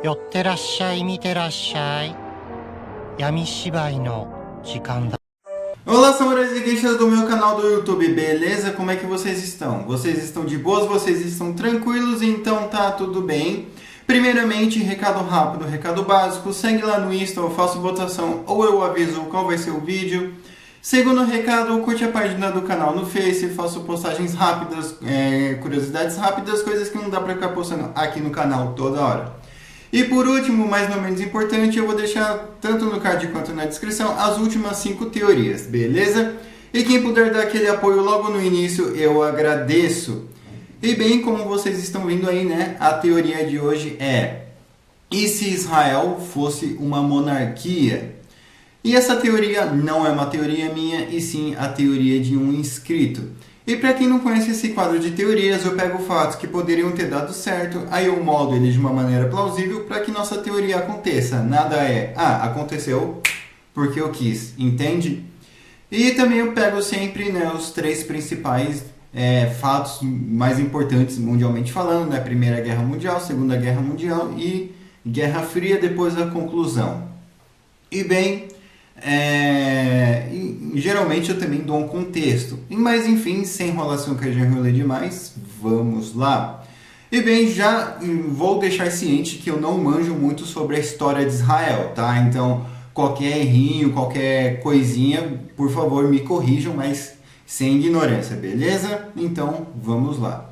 寄ってらっしゃい、見てらっしゃい。闇芝居の時間だ。 Olá, samurais e geishas do meu canal do YouTube, beleza? Como é que vocês estão? Vocês estão de boas? Vocês estão tranquilos? Então tá tudo bem. Primeiramente, recado rápido, recado básico, segue lá no Insta, eu faço votação ou eu aviso qual vai ser o vídeo. Segundo recado, curte a página do canal no Face, faço postagens rápidas, curiosidades rápidas, coisas que não dá pra ficar postando aqui no canal toda hora. E por último, mas não menos importante, eu vou deixar tanto no card quanto na descrição as últimas 5 teorias, beleza? E quem puder dar aquele apoio logo no início, eu agradeço. E bem, como vocês estão vendo aí, né, a teoria de hoje é: e se Israel fosse uma monarquia? E essa teoria não é uma teoria minha, e sim a teoria de um inscrito. E para quem não conhece esse quadro de teorias, eu pego fatos que poderiam ter dado certo, aí eu moldo ele de uma maneira plausível para que nossa teoria aconteça. Nada é, aconteceu porque eu quis, entende? E também eu pego sempre, né, os 3 principais fatos mais importantes mundialmente falando, né? Primeira Guerra Mundial, Segunda Guerra Mundial e Guerra Fria, depois a conclusão. E bem, geralmente eu também dou um contexto, mas enfim, sem enrolação que eu já enrolei demais, vamos lá. E bem, já vou deixar ciente que eu não manjo muito sobre a história de Israel, tá? Então qualquer errinho, qualquer coisinha, por favor me corrijam, mas sem ignorância, beleza? Então vamos lá.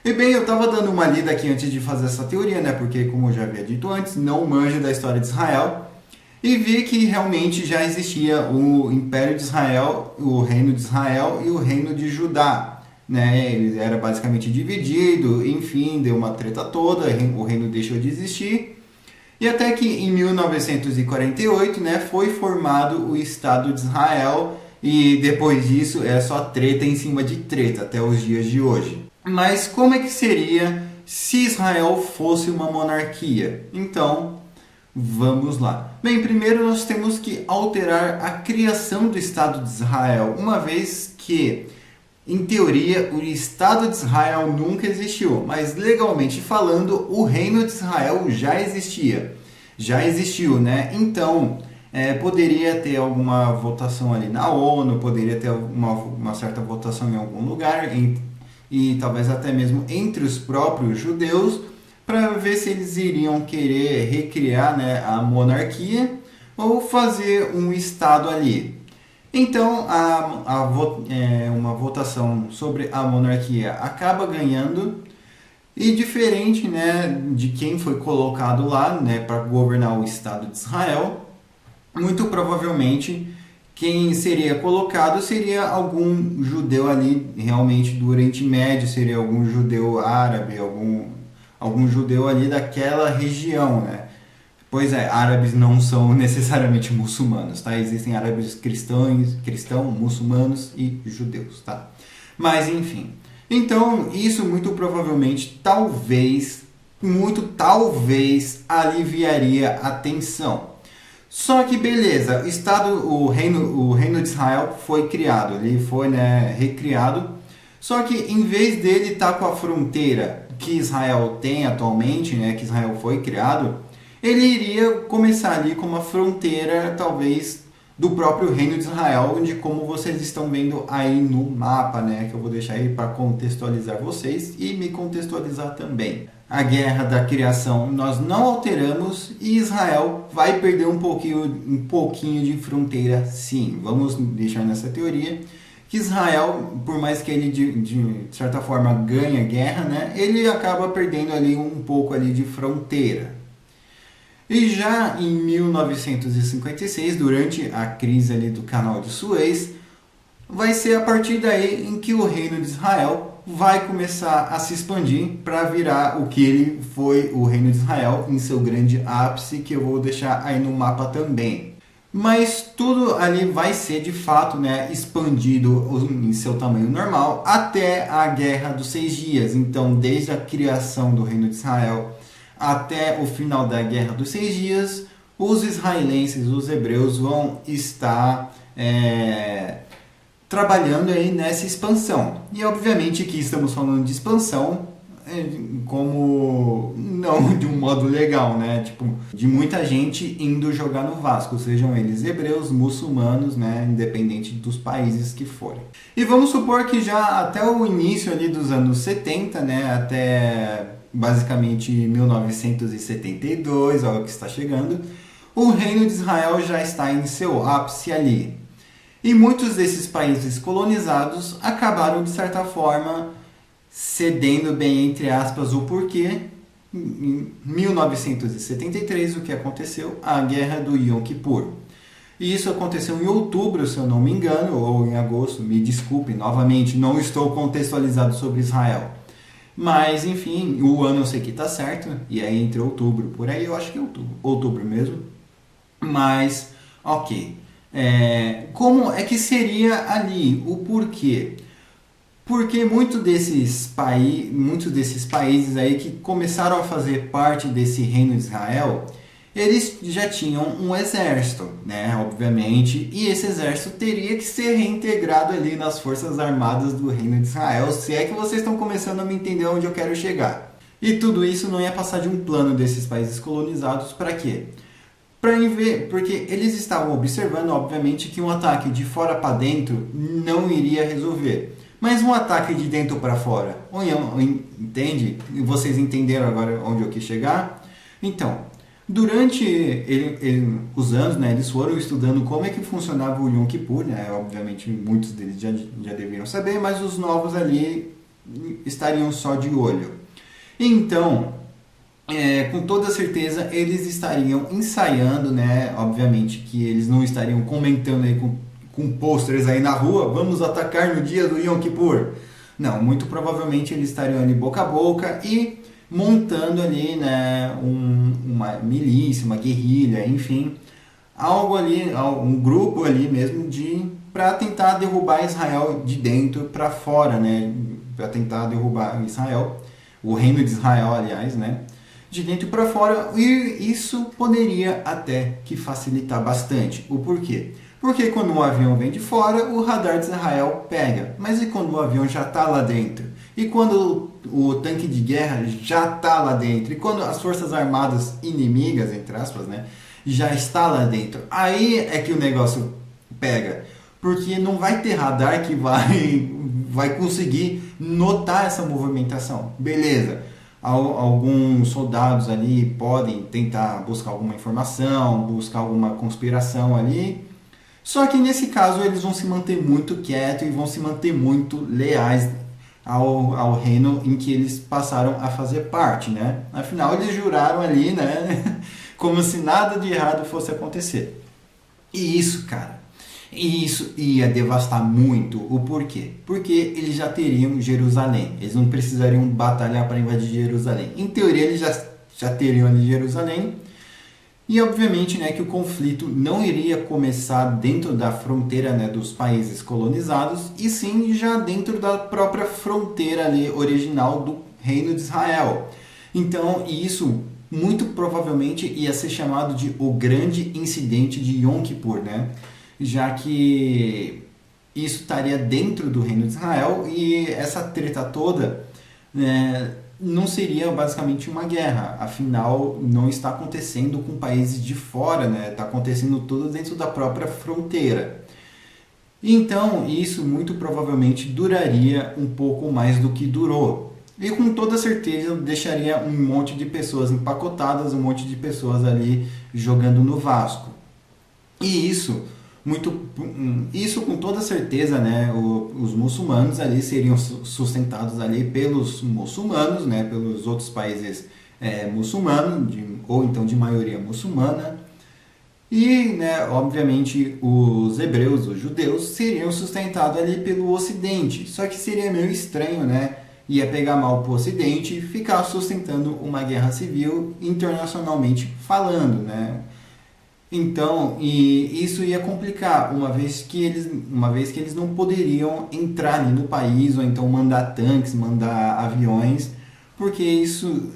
E bem, eu estava dando uma lida aqui antes de fazer essa teoria, né? Porque como eu já havia dito antes, não manjo da história de Israel. E vi que realmente já existia o Império de Israel, o Reino de Israel e o Reino de Judá, né? Ele era basicamente dividido, enfim, deu uma treta toda, o reino deixou de existir. E até que em 1948, né, foi formado o Estado de Israel, e depois disso é só treta em cima de treta até os dias de hoje. Mas como é que seria se Israel fosse uma monarquia? Então, vamos lá. Bem, primeiro nós temos que alterar a criação do Estado de Israel, uma vez que, em teoria, o Estado de Israel nunca existiu, mas legalmente falando, o Reino de Israel já existia. Já existiu, né? Então, poderia ter alguma votação ali na ONU, poderia ter uma certa votação em algum lugar, e talvez até mesmo entre os próprios judeus, para ver se eles iriam querer recriar, né, a monarquia ou fazer um Estado ali. Então, uma votação sobre a monarquia acaba ganhando, e diferente, né, de quem foi colocado lá, né, para governar o Estado de Israel, muito provavelmente quem seria colocado seria algum judeu ali realmente do Oriente Médio, seria algum judeu árabe, algum judeu ali daquela região, né? Pois é, árabes não são necessariamente muçulmanos, tá? Existem árabes cristãos, muçulmanos e judeus, tá? Mas enfim. Então, isso muito provavelmente, muito talvez, aliviaria a tensão. Só que beleza, o reino de Israel foi criado, ele foi, né, recriado. Só que em vez dele estar com a fronteira que Israel tem atualmente, né, que Israel foi criado, ele iria começar ali com uma fronteira, talvez, do próprio Reino de Israel, onde, como vocês estão vendo aí no mapa, né, que eu vou deixar aí para contextualizar vocês e me contextualizar também. A guerra da criação nós não alteramos e Israel vai perder um pouquinho de fronteira, sim. Vamos deixar nessa teoria que Israel, por mais que ele de certa forma ganhe a guerra, né, ele acaba perdendo ali um pouco ali de fronteira. E já em 1956, durante a crise ali do Canal de Suez, vai ser a partir daí em que o Reino de Israel vai começar a se expandir para virar o que ele foi, o Reino de Israel, em seu grande ápice, que eu vou deixar aí no mapa também. Mas tudo ali vai ser de fato, né, expandido em seu tamanho normal até a Guerra dos 6 Dias. Então, desde a criação do Reino de Israel até o final da Guerra dos 6 Dias, os israelenses, os hebreus, vão estar trabalhando aí nessa expansão. E obviamente que estamos falando de expansão como não de um modo legal, né? Tipo, de muita gente indo jogar no Vasco, sejam eles hebreus, muçulmanos, né? Independente dos países que forem. E vamos supor que já até o início ali dos anos 70, né? Até basicamente 1972, ao que está chegando, o Reino de Israel já está em seu ápice ali. E muitos desses países colonizados acabaram, de certa forma, cedendo bem, entre aspas, o porquê. Em 1973, o que aconteceu? A Guerra do Yom Kippur. E isso aconteceu em outubro, se eu não me engano, ou em agosto, me desculpe, novamente, não estou contextualizado sobre Israel. Mas, enfim, o ano eu sei que está certo, e aí entre outubro, por aí, eu acho que é outubro mesmo. Mas, ok. Como é que seria ali? O porquê? Porque muitos desses países aí que começaram a fazer parte desse reino de Israel, eles já tinham um exército, né? Obviamente, e esse exército teria que ser reintegrado ali nas forças armadas do reino de Israel, se é que vocês estão começando a me entender onde eu quero chegar. E tudo isso não ia passar de um plano desses países colonizados para quê? Porque eles estavam observando, obviamente, que um ataque de fora para dentro não iria resolver. Mas um ataque de dentro para fora, entende? Vocês entenderam agora onde eu quis chegar? Então, durante os anos, né, eles foram estudando como é que funcionava o Yom Kippur, né? Obviamente, muitos deles já deveriam saber, mas os novos ali estariam só de olho. Então, com toda certeza eles estariam ensaiando, né? Obviamente que eles não estariam comentando aí com posters aí na rua, vamos atacar no dia do Yom Kippur. Não, muito provavelmente eles estariam ali boca a boca e montando ali, né, uma milícia, uma guerrilha, enfim, algo ali, um grupo ali mesmo para tentar derrubar Israel de dentro para fora, né? Para tentar derrubar Israel, o reino de Israel, aliás, né? De dentro para fora, e isso poderia até que facilitar bastante. O porquê? Porque quando um avião vem de fora, o radar de Israel pega. Mas e quando o avião já está lá dentro? E quando o tanque de guerra já está lá dentro? E quando as forças armadas inimigas, entre aspas, né, já está lá dentro? Aí é que o negócio pega. Porque não vai ter radar que vai conseguir notar essa movimentação. Beleza. Alguns soldados ali podem tentar buscar alguma informação, buscar alguma conspiração ali. Só que nesse caso eles vão se manter muito quietos e vão se manter muito leais ao reino em que eles passaram a fazer parte, né? Afinal, eles juraram ali, né? Como se nada de errado fosse acontecer. E isso, cara, isso ia devastar muito. O porquê? Porque eles já teriam Jerusalém. Eles não precisariam batalhar para invadir Jerusalém. Em teoria, eles já teriam ali Jerusalém. E obviamente, né, que o conflito não iria começar dentro da fronteira, né, dos países colonizados, e sim já dentro da própria fronteira ali original do Reino de Israel. Então, isso muito provavelmente ia ser chamado de o grande incidente de Yom Kippur, né? Já que isso estaria dentro do Reino de Israel e essa treta toda, né, não seria basicamente uma guerra, afinal não está acontecendo com países de fora, né? Está acontecendo tudo dentro da própria fronteira. Então isso muito provavelmente duraria um pouco mais do que durou. E com toda certeza deixaria um monte de pessoas empacotadas, um monte de pessoas ali jogando no Vasco. E isso com toda certeza, né, os muçulmanos ali seriam sustentados ali pelos muçulmanos, né, pelos outros países muçulmanos, ou então de maioria muçulmana. E, né, obviamente, os hebreus, os judeus, seriam sustentados ali pelo Ocidente. Só que seria meio estranho, né? Ia pegar mal para o Ocidente e ficar sustentando uma guerra civil internacionalmente falando, né? Então, e isso ia complicar, uma vez que eles não poderiam entrar ali no país, ou então mandar tanques, mandar aviões, porque isso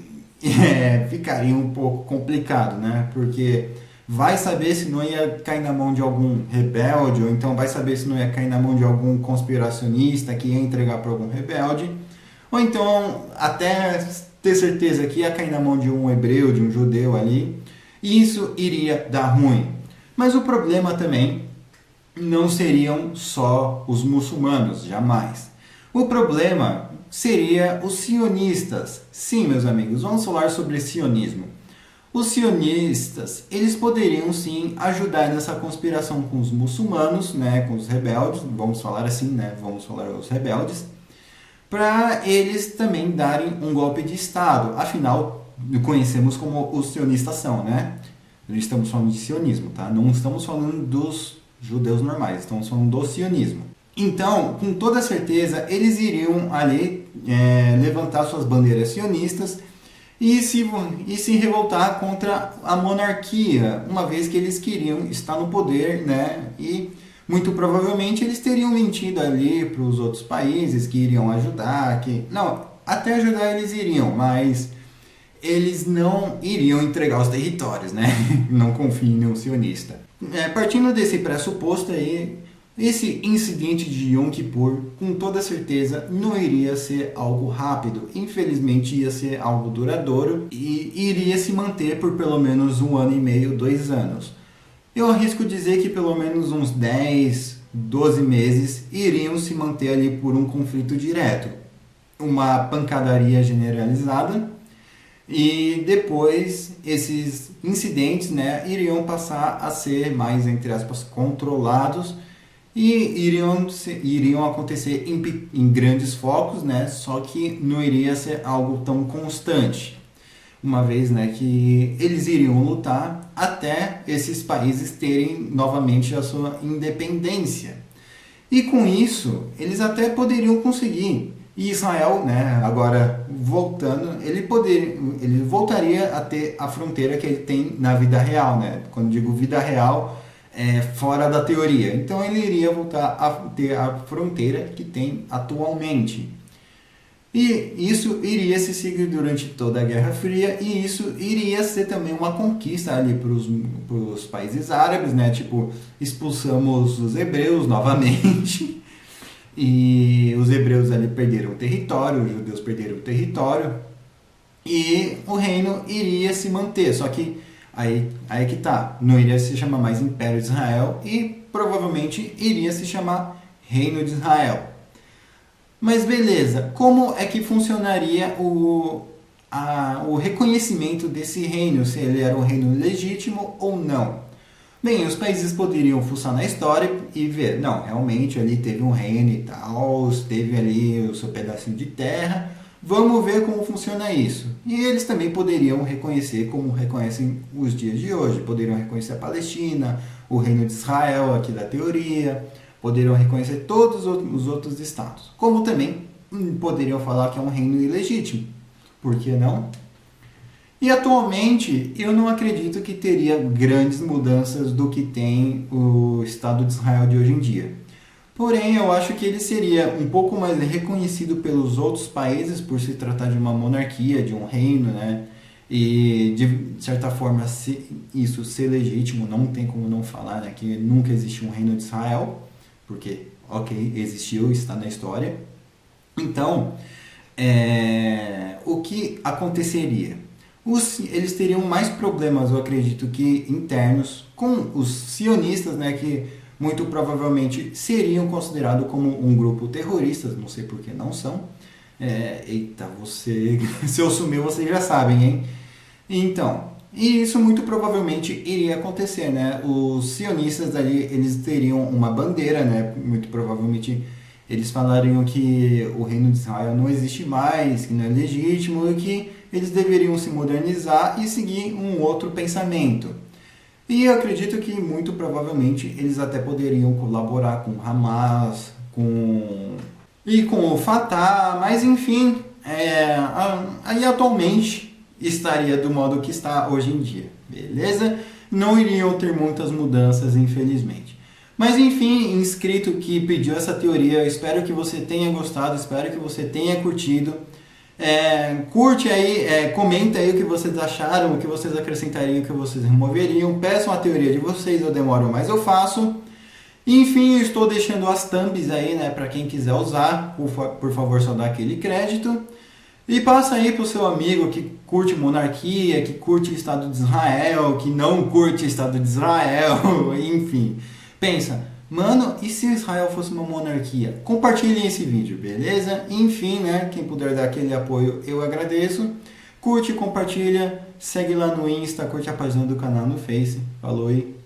ficaria um pouco complicado, né? Porque vai saber se não ia cair na mão de algum rebelde, ou então vai saber se não ia cair na mão de algum conspiracionista que ia entregar para algum rebelde, ou então até ter certeza que ia cair na mão de um hebreu, de um judeu ali, e isso iria dar ruim. Mas o problema também não seriam só os muçulmanos, jamais. O problema seria os sionistas. Sim, meus amigos, vamos falar sobre sionismo. Os sionistas, eles poderiam sim ajudar nessa conspiração com os muçulmanos, né, com os rebeldes, vamos falar assim, né, vamos falar os rebeldes, para eles também darem um golpe de Estado. Afinal, conhecemos como os sionistas são, né? Estamos falando de sionismo, tá? Não estamos falando dos judeus normais, estamos falando do sionismo. Então, com toda certeza, eles iriam ali levantar suas bandeiras sionistas e se revoltar contra a monarquia, uma vez que eles queriam estar no poder, né? E muito provavelmente eles teriam mentido ali para os outros países que iriam ajudar, não, até ajudar eles iriam, mas eles não iriam entregar os territórios, né? Não confiem no sionista. Partindo desse pressuposto aí, esse incidente de Yom Kippur, com toda certeza, não iria ser algo rápido. Infelizmente, ia ser algo duradouro e iria se manter por pelo menos 1 ano e meio, 2 anos. Eu arrisco dizer que pelo menos uns 10, 12 meses iriam se manter ali por um conflito direto. Uma pancadaria generalizada. E depois esses incidentes, né, iriam passar a ser mais, entre aspas, controlados e iriam acontecer em grandes focos, né, só que não iria ser algo tão constante, uma vez, né, que eles iriam lutar até esses países terem novamente a sua independência. E com isso, eles até poderiam conseguir. E Israel, né, agora voltando, ele voltaria a ter a fronteira que ele tem na vida real, né? Quando digo vida real, é fora da teoria. Então ele iria voltar a ter a fronteira que tem atualmente. E isso iria se seguir durante toda a Guerra Fria, e isso iria ser também uma conquista ali para os países árabes, né? Tipo, expulsamos os hebreus novamente. E os hebreus ali perderam o território, os judeus perderam o território e o reino iria se manter. Só que aí que tá, não iria se chamar mais Império de Israel e provavelmente iria se chamar Reino de Israel. Mas beleza, como é que funcionaria o reconhecimento desse reino, se ele era um reino legítimo ou não? Bem, os países poderiam fuçar na história e ver, não, realmente ali teve um reino e tal, teve ali o seu pedacinho de terra, vamos ver como funciona isso. E eles também poderiam reconhecer como reconhecem os dias de hoje, poderiam reconhecer a Palestina, o reino de Israel aqui da teoria, poderiam reconhecer todos os outros estados, como também poderiam falar que é um reino ilegítimo, por que não? E atualmente eu não acredito que teria grandes mudanças do que tem o Estado de Israel de hoje em dia. Porém, eu acho que ele seria um pouco mais reconhecido pelos outros países por se tratar de uma monarquia, de um reino, né? E de certa forma isso ser legítimo, não tem como não falar, né? Que nunca existiu um reino de Israel, porque, ok, existiu, está na história. Então, o que aconteceria? Eles teriam mais problemas, eu acredito que internos, com os sionistas, né, que muito provavelmente seriam considerados como um grupo terrorista, não sei por que não são. Se eu sumir, vocês já sabem, hein? Então, e isso muito provavelmente iria acontecer, né? Os sionistas ali, eles teriam uma bandeira, né? Muito provavelmente eles falariam que o reino de Israel não existe mais, que não é legítimo e que eles deveriam se modernizar e seguir um outro pensamento. E eu acredito que muito provavelmente eles até poderiam colaborar com o Hamas, com o Fatah, mas enfim, aí atualmente estaria do modo que está hoje em dia, beleza? Não iriam ter muitas mudanças, infelizmente. Mas enfim, inscrito que pediu essa teoria, eu espero que você tenha gostado, espero que você tenha curtido. Curte aí, comenta aí o que vocês acharam, o que vocês acrescentariam, o que vocês removeriam. Peçam a teoria de vocês, eu demoro, mas eu faço. Enfim, eu estou deixando as thumbs aí, né, para quem quiser usar, por favor, só dá aquele crédito. E passa aí pro seu amigo que curte monarquia, que curte o Estado de Israel, que não curte o Estado de Israel, enfim. Pensa, mano, e se Israel fosse uma monarquia? Compartilhem esse vídeo, beleza? Enfim, né, quem puder dar aquele apoio, eu agradeço. Curte, compartilha, segue lá no Insta, curte a página do canal no Face. Falou e